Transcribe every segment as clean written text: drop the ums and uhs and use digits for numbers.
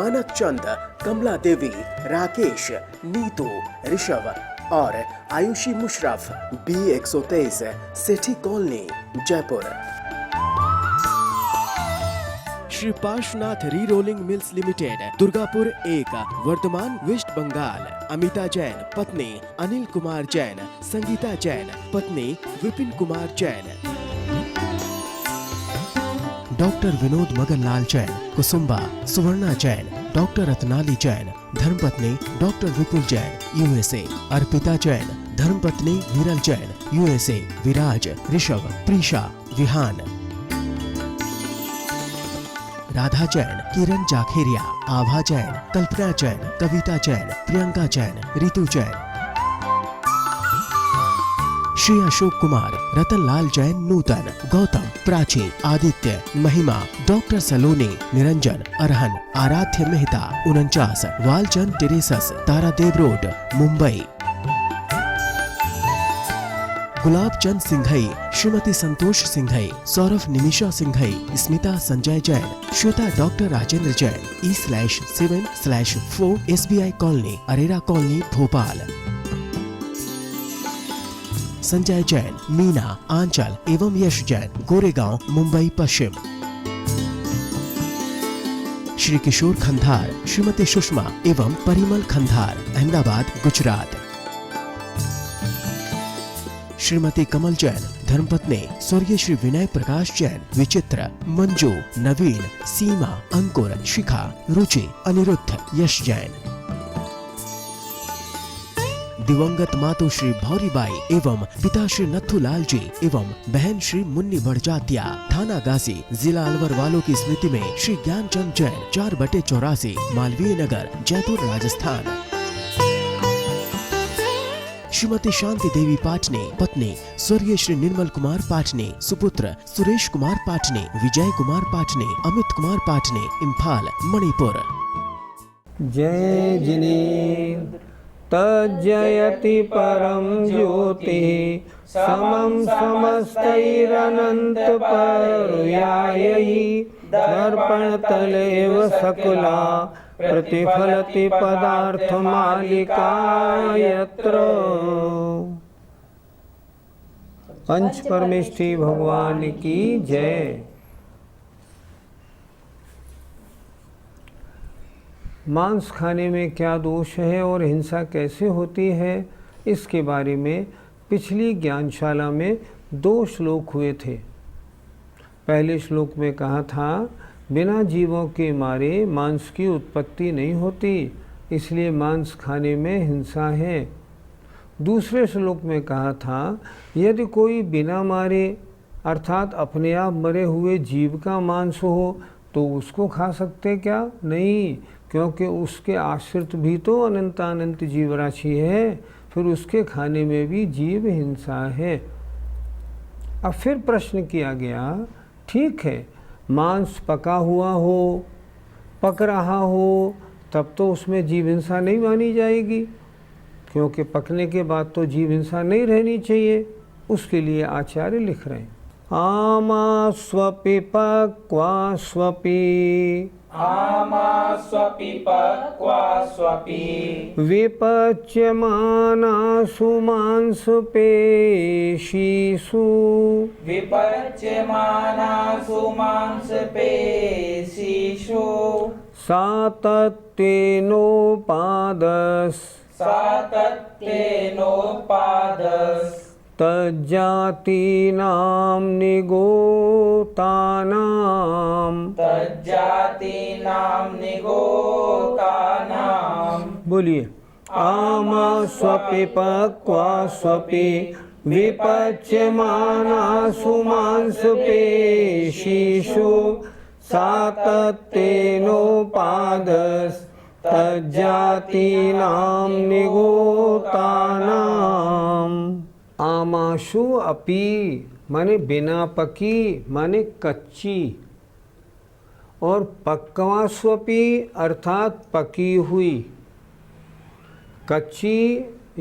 मानक चंद, कमला देवी, राकेश, नीतू, ऋषभ और Ayushi Musharaf, B123, Sethi colony, Jaipur. Shri Parshvanath re rolling mills limited, Durgapur 1, Vardhaman, West Bengal. Amita Jain, पत्नी अनिल कुमार जैन, संगीता जैन, पत्नी विपिन कुमार जैन। डॉक्टर विनोद मगनलाल जैन, कुसुम्बा, सुवर्णा जैन, डॉक्टर रत्नाली जैन, धर्मपत्नी डॉक्टर विपुल जैन, USA। अर्पिता जैन, धर्मपत्नी विरल जैन, USA। विराज, ऋषभ, प्रीशा, विहान। राधा जैन, किरण जाखेरिया, आभा जैन, कल्पना जैन, कविता जैन, प्रियंका जैन, रितु जैन। श्री अशोक कुमार, रतनलाल जैन, नूतन, गौतम, प्राची, आदित्य, महिमा, डॉक्टर सलोनी, Niranjan, Arhan, Aaradhya Mehta, 49, Walchand terraces, Tardeo road, Mumbai. Gulab Chand Singhai, Shrimati Santosh Singhai, Saurabh Nimisha Singhai, Smita Sanjay Jain, Shweta doctor Rajendra Jain, E/7/4 SBI colony, Arera colony, Bhopal. Sanjay Jain, Meena, Aanchal एवं यश जैन, गोरेगांव, मुंबई पश्चिम। श्री किशोर खंधार, श्रीमती सुषमा एवं परिमल खंधार, अहमदाबाद, गुजरात। श्रीमती कमल जैन, धर्मपत्नी स्वर्गीय श्री विनय प्रकाश जैन, विचित्र, मंजू, नवीन, सीमा, अंकुर, शिखा, रुचि, अनिरुद्ध, यश जैन। दिवंगत मातु श्री भौरीबाई एवं पिता श्री नथुलाल जी एवं बहन श्री मुन्नी बड़जात्या, थाना गाजी, जिला अलवर वालों की स्मृति में श्री ज्ञानचंद जैन, 4/84, मालवीय नगर, जयपुर, राजस्थान। श्रीमती शांति देवी पाटनी, पत्नी स्वर्गीय श्री निर्मल कुमार पाटनी, सुपुत्र सुरेश कुमार पाटनी, विजय कुमार पाटनी, अमित कुमार पाटनी, इम्फाल, मणिपुर। जय जिने तज्जयति परम ज्योति, समम समस्तैरनंत पर्यायी, दर्पण तलेव सकुला, प्रतिफलति पदार्थ मालिका यत्र। पंच परमेष्ठी भगवान की जय। मांस खाने में क्या दोष है और हिंसा कैसे होती है, इसके बारे में पिछली ज्ञानशाला में 2 श्लोक हुए थे। पहले श्लोक में कहा था बिना जीवों के मारे मांस की उत्पत्ति नहीं होती, इसलिए मांस खाने में हिंसा है। दूसरे श्लोक में कहा था यदि कोई बिना मारे अर्थात अपने आप मरे हुए जीव का मांस हो तो उसको खा सकते क्या? नहीं, क्योंकि उसके आश्रित भी तो अनंत जीव राशि है, फिर उसके खाने में भी जीव हिंसा है। अब फिर प्रश्न किया गया, ठीक है मांस पका हुआ हो, पक रहा हो, तब तो उसमें जीव हिंसा नहीं मानी जाएगी, क्योंकि पकने के बाद तो जीव हिंसा नहीं रहनी चाहिए। उसके लिए आचार्य लिख रहे हैं, आमास्वपि पक्वास्वपि, आमास्वपि पक्वास्वपि, विपच्यमानासु मांसपेशीषु, विपच्यमानासु मांसपेशीषु, सातत्तेनोपादस्, सातत्तेनोपादस्, तज्जातीनां निगोतानां, तज्जातीनां निगोतानां। बोलिए, आमास्वपि पक्वास्वपि, विपच्यमानासु मांसपेशीषु, सातत्तेनोपादस्, तज्जातीनां निगोतानां। आमाशु अपि माने बिना पकी माने कच्ची, और पक्वास्वपि अर्थात पकी हुई। कच्ची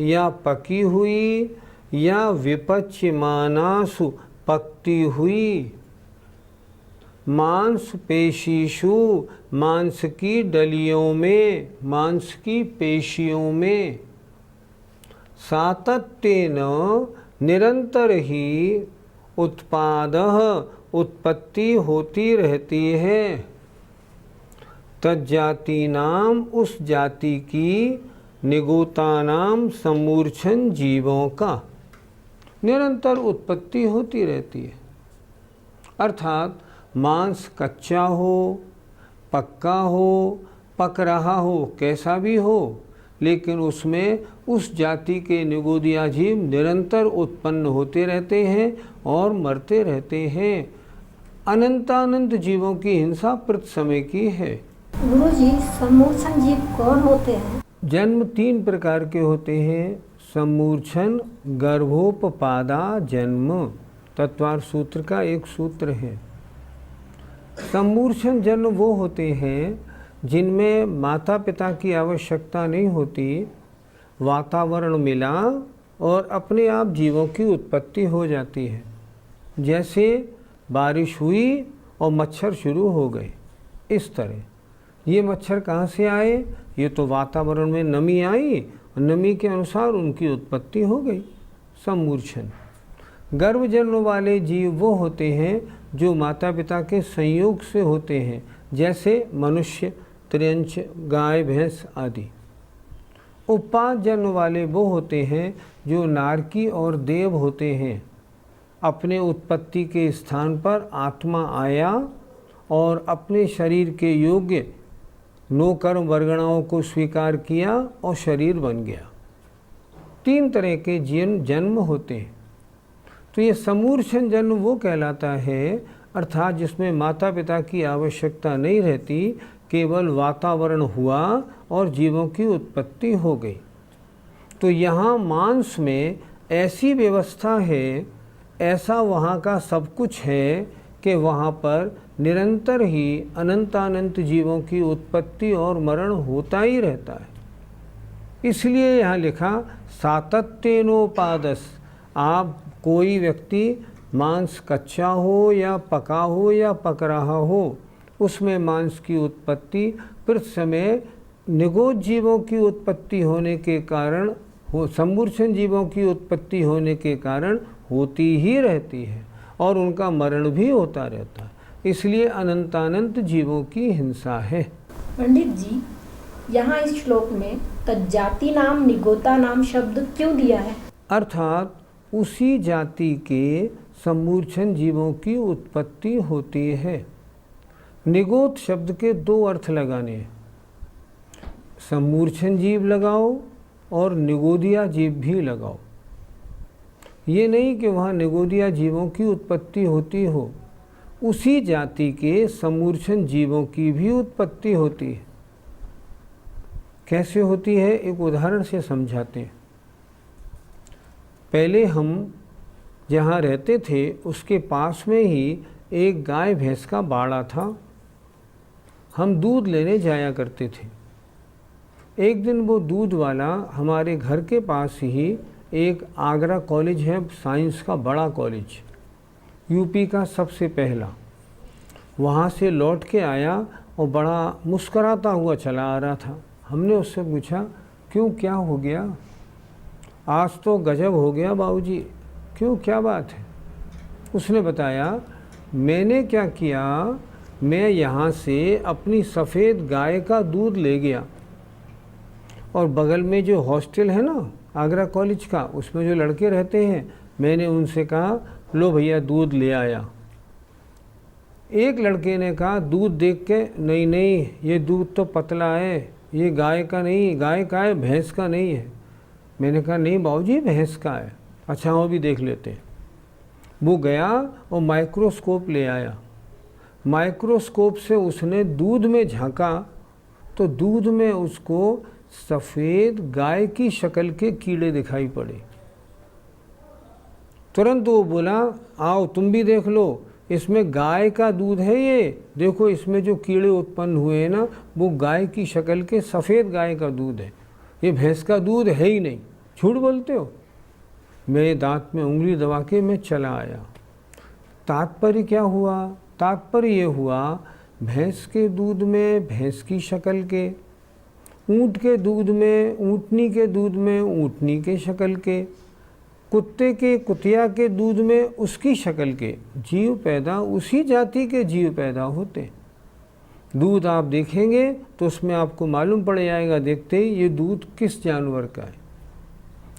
या पकी हुई या विपच्यमानासु पकती हुई। मांस पेशीषु, मांस की डलियों में, मांस की पेशियों में। सातत्येन, निरंतर ही, उत्पादः, उत्पत्ति होती रहती है। तज्जाति नाम, उस जाति की, निगूतानाम, समूर्छन जीवों का निरंतर उत्पत्ति होती रहती है। अर्थात मांस कच्चा हो, पक्का हो, पक रहा हो, कैसा भी हो, लेकिन उसमें उस जाति के निगोदिया जीव निरंतर उत्पन्न होते रहते हैं और मरते रहते हैं। अनंतानंत जीवों की हिंसा प्रति समय की है। गुरुजी, समूर्छन जीव कौन होते हैं? जन्म 3 प्रकार के होते हैं। समूर्छन, गर्भोपपादा जन्म, तत्वार सूत्र का एक सूत्र है। समूर्छन जन्म वो होते हैं जिनमें माता पिता की आवश्यकता नहीं होती, वातावरण मिला और अपने आप जीवों की उत्पत्ति हो जाती है। जैसे बारिश हुई और मच्छर शुरू हो गए, इस तरह। ये मच्छर कहाँ से आए? ये तो वातावरण में नमी आई और नमी के अनुसार उनकी उत्पत्ति हो गई। समूर्छन। गर्भ जन्म वाले जीव वो होते हैं जो माता पिता के संयोग से होते हैं, जैसे मनुष्य, त्र्यंच, गाय, भैंस आदि। उत्पाद जन्म वाले वो होते हैं जो नारकी और देव होते हैं। अपने उत्पत्ति के स्थान पर आत्मा आया और अपने शरीर के योग्य 9 कर्म वर्गणाओं को स्वीकार किया और शरीर बन गया। 3 तरह के जन्म होते हैं। तो ये समूर्छन जन्म वो कहलाता है, अर्थात जिसमें माता पिता की आवश्यकता नहीं रहती, केवल वातावरण हुआ और जीवों की उत्पत्ति हो गई। तो यहाँ मांस में ऐसी व्यवस्था है, ऐसा वहाँ का सब कुछ है कि वहाँ पर निरंतर ही अनंतानंत जीवों की उत्पत्ति और मरण होता ही रहता है। इसलिए यहाँ लिखा सातत्येनोपादस। आप कोई व्यक्ति मांस कच्चा हो या पका हो या पक रहा हो, उसमें मांस की उत्पत्ति प्रति समय निगोद जीवों की उत्पत्ति होने के कारण हो, समूर्छन जीवों की उत्पत्ति होने के कारण होती ही रहती है और उनका मरण भी होता रहता है। इसलिए अनंतानंत जीवों की हिंसा है। पंडित जी, यहाँ इस श्लोक में तज्जाति नाम, निगोता नाम शब्द क्यों दिया है? अर्थात उसी जाति के समूर्छन जीवों की उत्पत्ति होती है। निगोत शब्द के 2 अर्थ लगाने हैं। समूर्छन जीव लगाओ और निगोदिया जीव भी लगाओ। ये नहीं कि वहाँ निगोदिया जीवों की उत्पत्ति होती हो, उसी जाति के समूर्छन जीवों की भी उत्पत्ति होती है। कैसे होती है, एक उदाहरण से समझाते हैं। पहले हम जहाँ रहते थे उसके पास में ही एक गाय भैंस का बाड़ा था। हम दूध लेने जाया करते थे। एक दिन वो दूध वाला हमारे घर के पास ही एक आगरा कॉलेज है, साइंस का बड़ा कॉलेज, यूपी का सबसे पहला, वहाँ से लौट के आया और बड़ा मुस्कराता हुआ चला आ रहा था। हमने उससे पूछा, क्यों, क्या हो गया? आज तो गजब हो गया बाबूजी। क्यों, क्या बात है? उसने बताया, मैंने क्या किया, मैं यहाँ से अपनी सफ़ेद गाय का दूध ले गया और बगल में जो हॉस्टल है ना आगरा कॉलेज का, उसमें जो लड़के रहते हैं, मैंने उनसे कहा, लो भैया दूध ले आया। एक लड़के ने कहा दूध देख के, नहीं नहीं ये दूध तो पतला है, ये गाय का नहीं, गाय का है, भैंस का नहीं है। मैंने कहा नहीं बाबूजी भैंस का है। अच्छा वो भी देख लेते हैं। वो गया और माइक्रोस्कोप ले आया। माइक्रोस्कोप से उसने दूध में झांका तो दूध में उसको सफ़ेद गाय की शक्ल के कीड़े दिखाई पड़े। तुरंत वो बोला, आओ तुम भी देख लो, इसमें गाय का दूध है, ये देखो इसमें जो कीड़े उत्पन्न हुए हैं ना, वो गाय की शक्ल के सफ़ेद गाय का दूध है, ये भैंस का दूध है ही नहीं। झूठ बोलते हो? मेरे दांत में उंगली दबा के मैं चला आया। तात्पर्य क्या हुआ? तात्पर्य ये हुआ, भैंस के दूध में भैंस की शक्ल के, ऊँट के दूध में ऊँटनी के दूध में ऊँटनी के शक्ल के, कुत्ते के कुतिया के दूध में उसकी शक्ल के जीव पैदा, उसी जाति के जीव पैदा होते। दूध आप देखेंगे तो उसमें आपको मालूम पड़ जाएगा देखते ही ये दूध किस जानवर का है।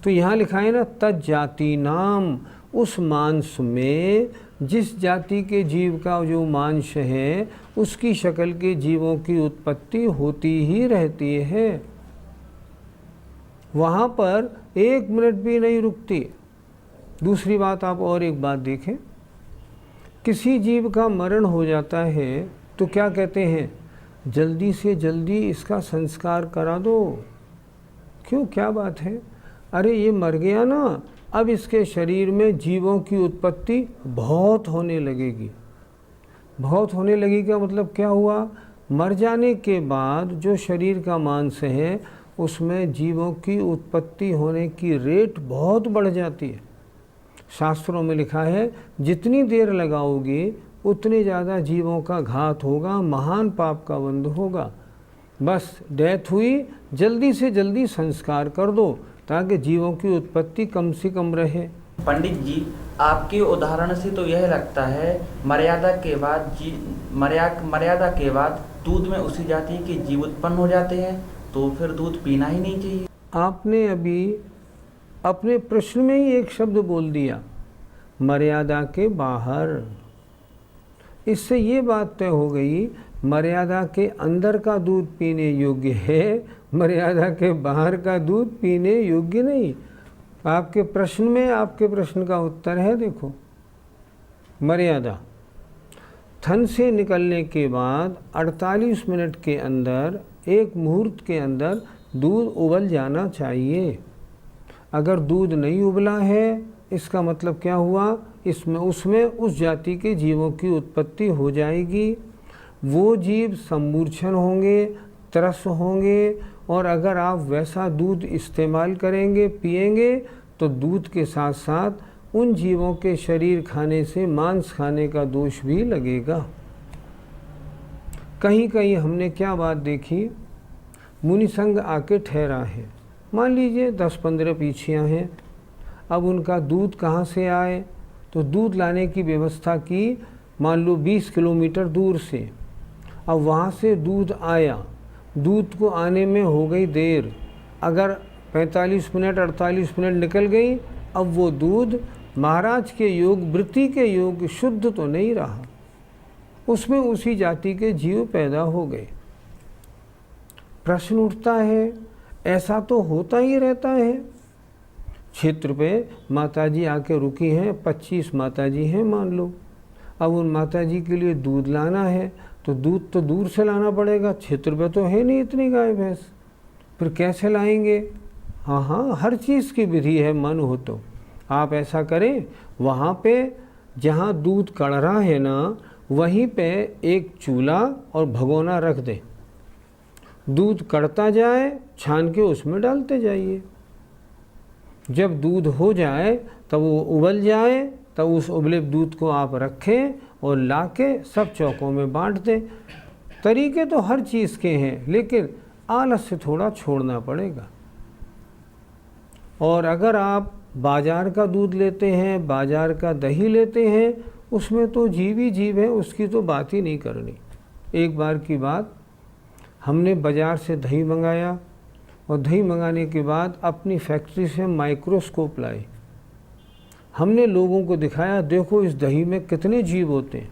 तो यहाँ लिखा है ना, तज्जाति नाम, उस मांस में जिस जाति के जीव का जो मांस है उसकी शक्ल के जीवों की उत्पत्ति होती ही रहती है, वहाँ पर 1 मिनट भी नहीं रुकती। दूसरी बात, आप और एक बात देखें, किसी जीव का मरण हो जाता है तो क्या कहते हैं, जल्दी से जल्दी इसका संस्कार करा दो। क्यों, क्या बात है, अरे ये मर गया ना, अब इसके शरीर में जीवों की उत्पत्ति बहुत होने लगेगी। बहुत होने लगेगी का मतलब क्या हुआ, मर जाने के बाद जो शरीर का मांस है उसमें जीवों की उत्पत्ति होने की रेट बहुत बढ़ जाती है। शास्त्रों में लिखा है, जितनी देर लगाओगे उतने ज़्यादा जीवों का घात होगा, महान पाप का बंध होगा। बस डेथ हुई, जल्दी से जल्दी संस्कार कर दो ताकि जीवों की उत्पत्ति कम से कम रहे। पंडित जी, आपके उदाहरण से तो यह लगता है मर्यादा के बाद दूध में उसी जाति के जीव उत्पन्न हो जाते हैं, तो फिर दूध पीना ही नहीं चाहिए। आपने अभी अपने प्रश्न में ही एक शब्द बोल दिया, मर्यादा के बाहर। इससे ये बात तय हो गई, मर्यादा के अंदर का दूध पीने योग्य है, मर्यादा के बाहर का दूध पीने योग्य नहीं। आपके प्रश्न में आपके प्रश्न का उत्तर है, देखो, मर्यादा थन से निकलने के बाद 48 मिनट के अंदर, एक मुहूर्त के अंदर दूध उबल जाना चाहिए। अगर दूध नहीं उबला है इसका मतलब क्या हुआ, इसमें उसमें उस जाति के जीवों की उत्पत्ति हो जाएगी। वो जीव सम्मूर्छन होंगे, त्रस्त होंगे, और अगर आप वैसा दूध इस्तेमाल करेंगे, पिएंगे, तो दूध के साथ साथ उन जीवों के शरीर खाने से मांस खाने का दोष भी लगेगा। कहीं कहीं हमने क्या बात देखी, मुनि संघ आके ठहरा है, मान लीजिए 10-15 पीछियाँ हैं, अब उनका दूध कहाँ से आए, तो दूध लाने की व्यवस्था की, मान लो 20 किलोमीटर दूर से। अब वहाँ से दूध आया, दूध को आने में हो गई देर, अगर 45 मिनट 48 मिनट निकल गई, अब वो दूध महाराज के योग, वृत्ति के योग शुद्ध तो नहीं रहा, उसमें उसी जाति के जीव पैदा हो गए। प्रश्न उठता है, ऐसा तो होता ही रहता है। क्षेत्र पे माताजी आके रुकी हैं, 25 माताजी हैं मान लो, अब उन माताजी के लिए दूध लाना है तो दूध तो दूर से लाना पड़ेगा, क्षेत्र पे तो है नहीं इतनी गाय भैंस, फिर कैसे लाएंगे। हाँ, हर चीज़ की विधि है, मन हो तो आप ऐसा करें, वहाँ पे जहाँ दूध कढ़ रहा है ना, वहीं पे एक चूल्हा और भगोना रख दें, दूध कढ़ता जाए, छान के उसमें डालते जाइए। जब दूध हो जाए तब वो उबल जाए, तब उस उबले दूध को आप रखें और लाके सब चौकों में बांट दें। तरीके तो हर चीज़ के हैं, लेकिन आलस से थोड़ा छोड़ना पड़ेगा। और अगर आप बाज़ार का दूध लेते हैं, बाज़ार का दही लेते हैं, उसमें तो जीव ही जीव है, उसकी तो बात ही नहीं करनी। एक बार की बात, हमने बाज़ार से दही मंगाया और दही मंगाने के बाद अपनी फैक्ट्री से माइक्रोस्कोप लाए, हमने लोगों को दिखाया, देखो इस दही में कितने जीव होते हैं।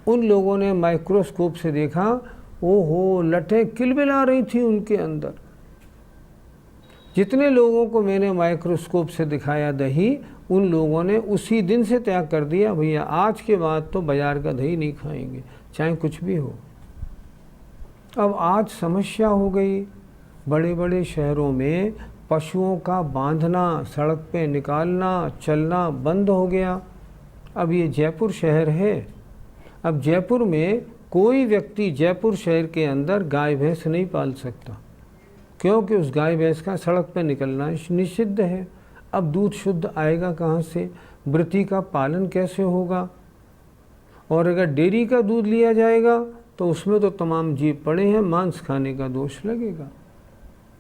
उन लोगों ने माइक्रोस्कोप से देखा, ओहो, लटें किलबिला रही थी उनके अंदर। जितने लोगों को मैंने माइक्रोस्कोप से दिखाया दही, उन लोगों ने उसी दिन से त्याग कर दिया, भैया आज के बाद तो बाज़ार का दही नहीं खाएंगे, चाहे कुछ भी हो। अब आज समस्या हो गई, बड़े बड़े शहरों में पशुओं का बांधना, सड़क पे निकालना, चलना बंद हो गया। अब ये जयपुर शहर है, अब जयपुर में कोई व्यक्ति जयपुर शहर के अंदर गाय भैंस नहीं पाल सकता, क्योंकि उस गाय भैंस का सड़क पे निकलना निषिद्ध है। अब दूध शुद्ध आएगा कहाँ से, वृत्ति का पालन कैसे होगा। और अगर डेयरी का दूध लिया जाएगा तो उसमें तो तमाम जीव पड़े हैं, मांस खाने का दोष लगेगा।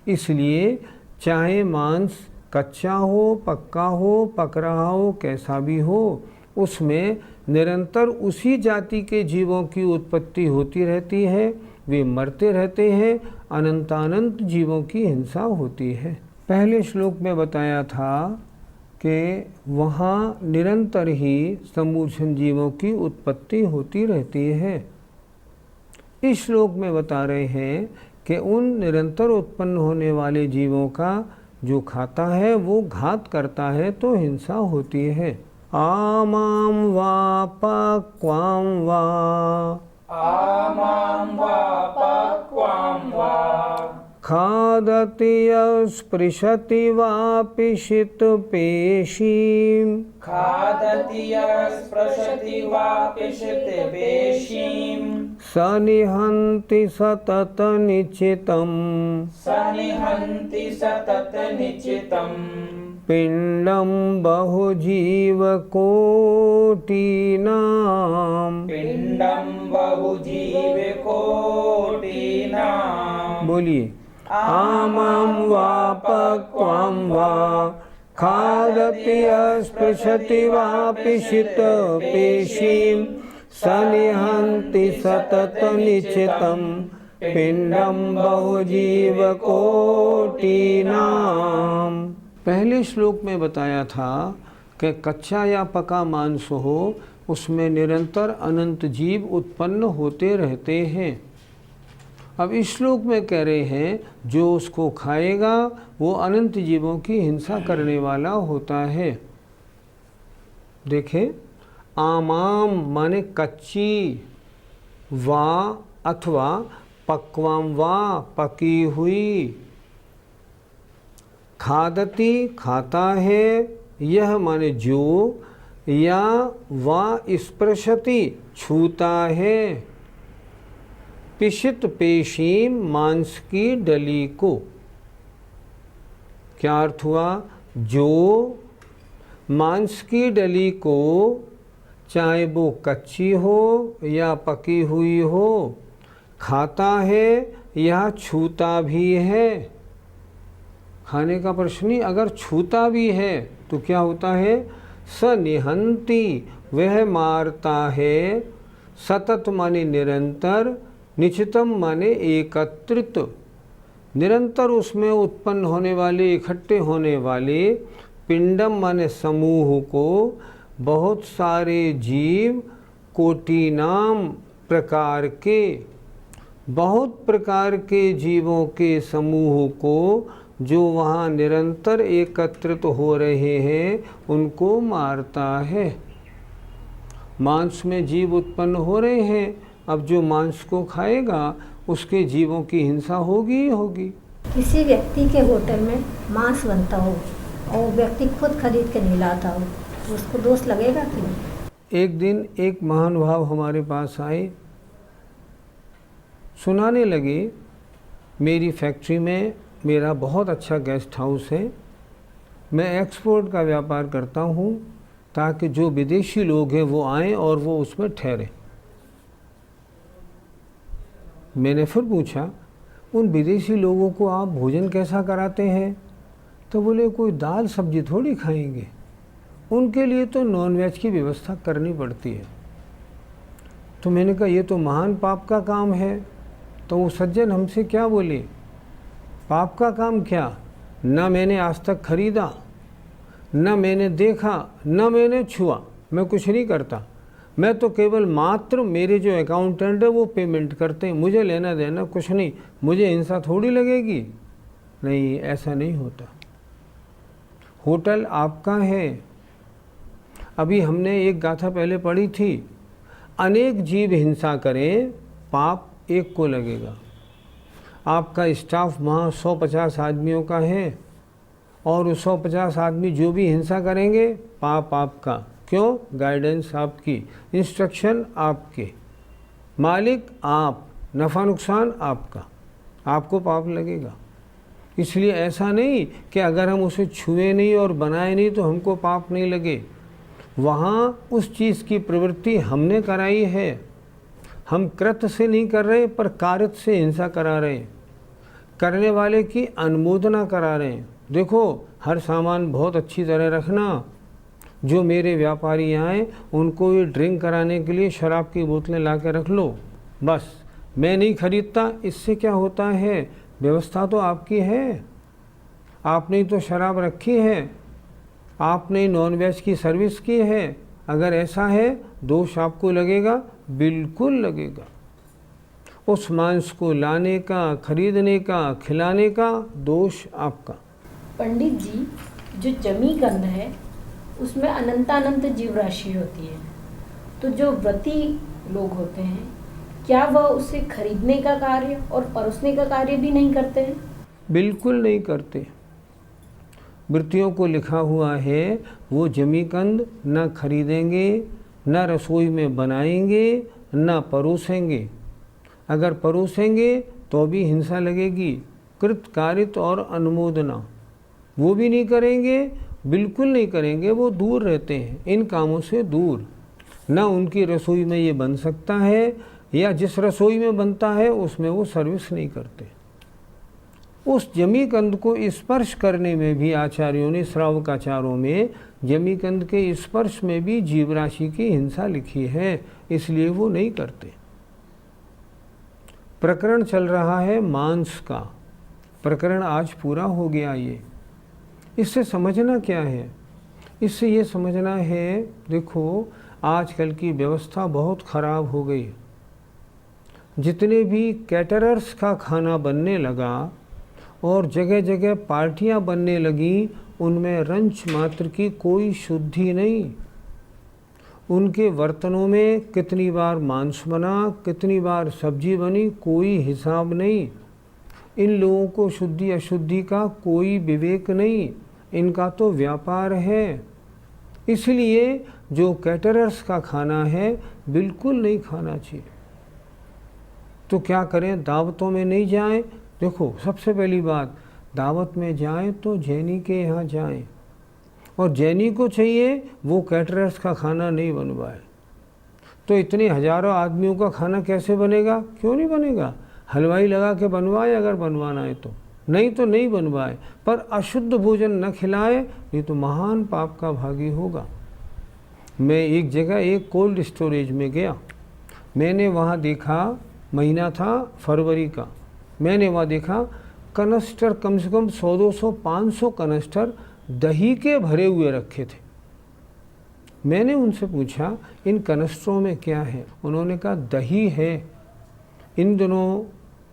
इसलिए चाहे मांस कच्चा हो, पक्का हो, पक रहा हो, कैसा भी हो, उसमें निरंतर उसी जाति के जीवों की उत्पत्ति होती रहती है, वे मरते रहते हैं, अनंतानंत जीवों की हिंसा होती है। पहले श्लोक में बताया था कि वहाँ निरंतर ही समूर्छन जीवों की उत्पत्ति होती रहती है। इस श्लोक में बता रहे हैं कि उन निरंतर उत्पन्न होने वाले जीवों का जो खाता है वो घात करता है तो हिंसा होती है। आमां वा पक्वां वा, आमां वा पक्वां वा, खादति स्पृशति वापि शितपेशीं, खादति स्पृशति वापि शितपेशीं, सनिहन्ति सतत निचितं, सनिहन्ति सतत निचितं, पिण्डं बहुजीवकोटीनां, पिण्डं बहुजीवकोटीनां। बोलिए, आमां वा पक्वां वा, खादति स्पृशति वापि शितपेशीं, सनिहन्ति सतत निचितं, पिण्डं बहुजीवकोटीनां। पहले श्लोक में बताया था कि कच्चा या पका मांस हो उसमें निरंतर अनंत जीव उत्पन्न होते रहते हैं। अब इस श्लोक में कह रहे हैं जो उसको खाएगा वो अनंत जीवों की हिंसा करने वाला होता है। देखें, आमाम माने कच्ची, वा अथवा पक्वां वा पकी हुई, खादति खाता है, यह माने जो, या वा स्पृशति छूता है, पिशित पेशीं मांस की डली को। क्या अर्थ हुआ? जो मांस की डली को चाहे वो कच्ची हो या पकी हुई हो खाता है या छूता भी है। खाने का प्रश्न नहीं, अगर छूता भी है तो क्या होता है? सनिहंती, वह मारता है, सतत माने निरंतर, निश्चितम माने एकत्रित, निरंतर उसमें उत्पन्न होने वाले, इकट्ठे होने वाले, पिंडम माने समूह को, बहुत सारे जीव, कोटिनाम प्रकार के, बहुत प्रकार के जीवों के समूह को जो वहाँ निरंतर एकत्रित हो रहे हैं उनको मारता है। मांस में जीव उत्पन्न हो रहे हैं, अब जो मांस को खाएगा उसके जीवों की हिंसा होगी ही होगी। किसी व्यक्ति के होटल में मांस बनता हो और व्यक्ति खुद खरीद के नहीं लाता हो तो उसको दोष लगेगा कि नहीं? एक दिन एक महानुभाव हमारे पास आए, सुनाने लगे मेरी फैक्ट्री में मेरा बहुत अच्छा गेस्ट हाउस है, मैं एक्सपोर्ट का व्यापार करता हूँ ताकि जो विदेशी लोग हैं वो आएं और वो उसमें ठहरें। मैंने फिर पूछा उन विदेशी लोगों को आप भोजन कैसा कराते हैं? तो बोले कोई दाल सब्जी थोड़ी खाएंगे, उनके लिए तो नॉनवेज की व्यवस्था करनी पड़ती है। तो मैंने कहा ये तो महान पाप का काम है। तो वो सज्जन हमसे क्या बोले, पाप का काम क्या? ना मैंने आज तक खरीदा, ना मैंने देखा, ना मैंने छुआ, मैं कुछ नहीं करता, मैं तो केवल मात्र मेरे जो अकाउंटेंट है वो पेमेंट करते हैं, मुझे लेना देना कुछ नहीं, मुझे हिंसा थोड़ी लगेगी। नहीं, ऐसा नहीं होता। होटल आपका है। अभी हमने एक गाथा पहले पढ़ी थी, अनेक जीव हिंसा करें पाप एक को लगेगा। आपका स्टाफ वहाँ 150 आदमियों का है और उस 150 आदमी जो भी हिंसा करेंगे पाप आपका। क्यों? गाइडेंस आपकी, इंस्ट्रक्शन आपके, मालिक आप, नफ़ा नुकसान आपका, आपको पाप लगेगा। इसलिए ऐसा नहीं कि अगर हम उसे छुए नहीं और बनाए नहीं तो हमको पाप नहीं लगे। वहाँ उस चीज़ की प्रवृत्ति हमने कराई है। हम कृत से नहीं कर रहे पर कारित से हिंसा करा रहे हैं, करने वाले की अनुमोदना करा रहे हैं। देखो हर सामान बहुत अच्छी तरह रखना। जो मेरे व्यापारी आए उनको ये ड्रिंक कराने के लिए शराब की बोतलें ला के रख लो, बस मैं नहीं खरीदता। इससे क्या होता है, व्यवस्था तो आपकी है, आपने ही तो शराब रखी है, आपने नॉन वेज की सर्विस की है। अगर ऐसा है दोष आपको लगेगा, बिल्कुल लगेगा। उस मांस को लाने का, खरीदने का, खिलाने का दोष आपका। पंडित जी, जो जमी कंद है उसमें अनंतानंत जीव राशि होती है, तो जो व्रती लोग होते हैं क्या वह उसे खरीदने का कार्य और परोसने का कार्य भी नहीं करते हैं? बिल्कुल नहीं करते। व्रतियों को लिखा हुआ है वो जमीकंद न खरीदेंगे, न रसोई में बनाएंगे, न परोसेंगे। अगर परोसेंगे तो भी हिंसा लगेगी। कृत, कारित और अनुमोदना वो भी नहीं करेंगे, बिल्कुल नहीं करेंगे। वो दूर रहते हैं इन कामों से, दूर। न उनकी रसोई में ये बन सकता है, या जिस रसोई में बनता है उसमें वो सर्विस नहीं करते। उस जमीकंद को स्पर्श करने में भी आचार्यों ने, श्रावकाचारों में, जमीकंद के स्पर्श में भी जीव राशि की हिंसा लिखी है, इसलिए वो नहीं करते। प्रकरण चल रहा है मांस का, प्रकरण आज पूरा हो गया। ये इससे समझना क्या है, इससे ये समझना है, देखो आजकल की व्यवस्था बहुत ख़राब हो गई। जितने भी कैटरर्स का खाना बनने लगा और जगह जगह पार्टियां बनने लगी, उनमें रंच मात्र की कोई शुद्धि नहीं। उनके बर्तनों में कितनी बार मांस बना, कितनी बार सब्जी बनी, कोई हिसाब नहीं। इन लोगों को शुद्धि अशुद्धि का कोई विवेक नहीं, इनका तो व्यापार है। इसलिए जो कैटरर्स का खाना है बिल्कुल नहीं खाना चाहिए। तो क्या करें, दावतों में नहीं जाएं। देखो सबसे पहली बात, दावत में जाएं तो जैनी के यहाँ जाएं, और जैनी को चाहिए वो कैटरर्स का खाना नहीं बनवाए। तो इतने हजारों आदमियों का खाना कैसे बनेगा, क्यों नहीं बनेगा? हलवाई लगा के बनवाए अगर बनवाना है तो, नहीं तो नहीं बनवाए। पर अशुद्ध भोजन न खिलाए, नहीं तो महान पाप का भागी होगा। मैं एक जगह एक कोल्ड स्टोरेज में गया, मैंने वहाँ देखा, महीना था फरवरी का, मैंने वहाँ देखा कनस्टर कम से कम 100, 200, 500 कनस्टर दही के भरे हुए रखे थे। मैंने उनसे पूछा इन कनस्टरों में क्या है? उन्होंने कहा दही है। इन दिनों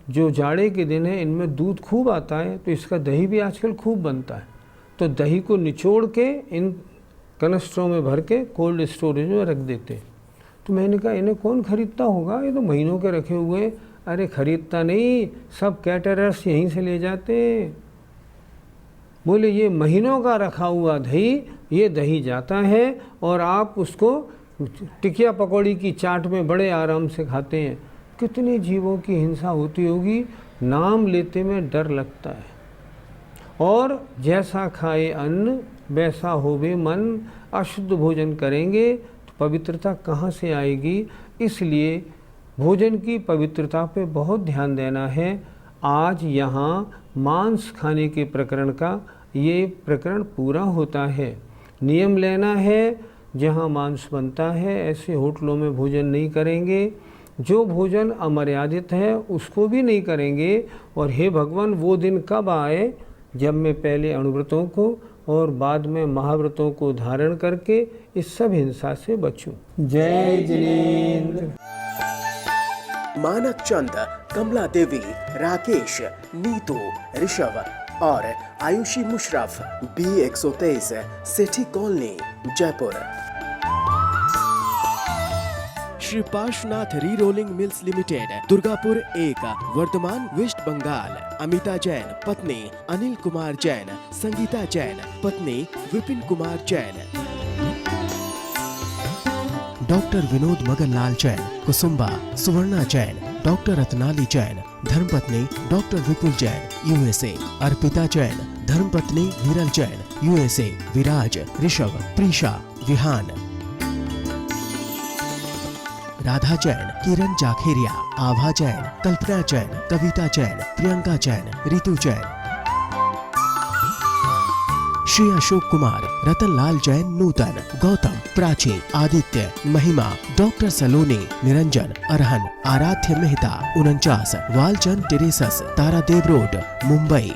जो जाड़े के दिन है इनमें दूध खूब आता है, तो इसका दही भी आजकल खूब बनता है। तो दही को निचोड़ के इन कनस्टरों में भर के कोल्ड स्टोरेज में रख देते। तो मैंने कहा इन्हें कौन खरीदता होगा, ये तो महीनों के रखे हुए। अरे खरीदता नहीं, सब कैटरर्स यहीं से ले जाते। बोले ये महीनों का रखा हुआ दही, ये दही जाता है और आप उसको टिकिया पकौड़ी की चाट में बड़े आराम से खाते हैं। कितने जीवों की हिंसा होती होगी, नाम लेते में डर लगता है। और जैसा खाए अन्न वैसा होवे मन, अशुद्ध भोजन करेंगे तो पवित्रता कहाँ से आएगी? इसलिए भोजन की पवित्रता पे बहुत ध्यान देना है। आज यहाँ मांस खाने के प्रकरण का ये प्रकरण पूरा होता है। नियम लेना है, जहाँ मांस बनता है ऐसे होटलों में भोजन नहीं करेंगे। जो भोजन अमर्यादित है उसको भी नहीं करेंगे। और हे भगवान, वो दिन कब आए जब मैं पहले अणुव्रतों को और बाद में महाव्रतों को धारण करके इस सब हिंसा से बचूं। जय जिनेंद्र। मानक चंद, कमला देवी, राकेश, नीतू, ऋषभ और Ayushi Musharaf, B123, Sethi colony, Jaipur. Shri Parshvanath re rolling mills limited, Durgapur 1, Vardhaman, West Bengal. Amita Jain पत्नी अनिल कुमार जैन, संगीता जैन पत्नी विपिन कुमार जैन। डॉक्टर विनोद मगनलाल जैन, कुसुम्बा, सुवर्णा जैन, डॉक्टर रत्नाली जैन, धर्मपत्नी डॉक्टर विपुल जैन, USA। अर्पिता जैन, धर्मपत्नी हिरल जैन, USA। विराज, ऋषभ, प्रीशा, विहान। राधा जैन, किरण जाखेरिया, आभा जैन, कल्पना जैन, कविता जैन, प्रियंका जैन, रितु जैन, श्री अशोक कुमार, रतन लाल जैन, नूतन, गौतम, प्राची, आदित्य, महिमा, डॉक्टर सलोनी, निरंजन, अरहन, आराध्य मेहता, 49, वालचंद टेरेसस, तारा देवरोड, Mumbai,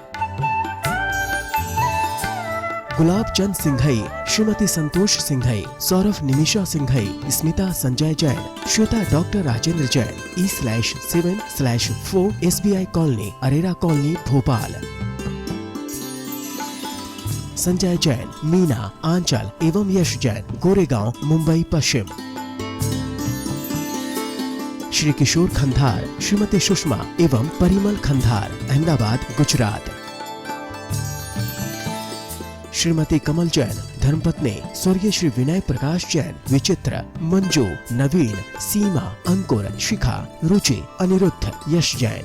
Gulab Chand Singhai, Shrimati Santosh Singhai, Saurabh Nimisha Singhai, Smita Sanjay Jain, Shweta doctor Rajendra Jain, E/7/4 SBI colony, Arera colony, Bhopal, Sanjay Jain, Meena, Aanchal एवं यश जैन, गोरेगांव, मुंबई पश्चिम, श्री किशोर खंधार, श्रीमती सुषमा एवं परिमल खंधार, अहमदाबाद, गुजरात, श्रीमती कमल जैन, धर्मपत्नी स्वर्गीय श्री विनय प्रकाश जैन, विचित्र, मंजू, नवीन, सीमा, अंकुर, शिखा, रुचि, अनिरुद्ध, यश जैन,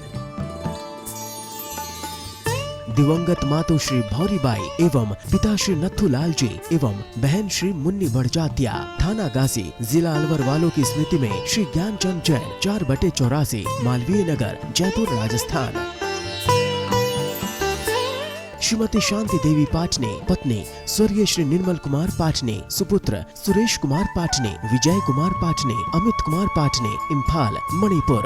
दिवंगत मातु श्री भौरीबाई एवं पिता श्री नथुलाल जी एवं बहन श्री मुन्नी बड़जात्या, थाना गाजी, जिला अलवर वालों की स्मृति में श्री ज्ञानचंद जैन, 4/84, मालवीय नगर, जयपुर, राजस्थान, श्रीमती शांति देवी पाटने, पत्नी स्वर्गीय श्री निर्मल कुमार पाटने, सुपुत्र सुरेश कुमार पाटने, विजय कुमार पाटने, अमित कुमार पाटने, इम्फाल, मणिपुर।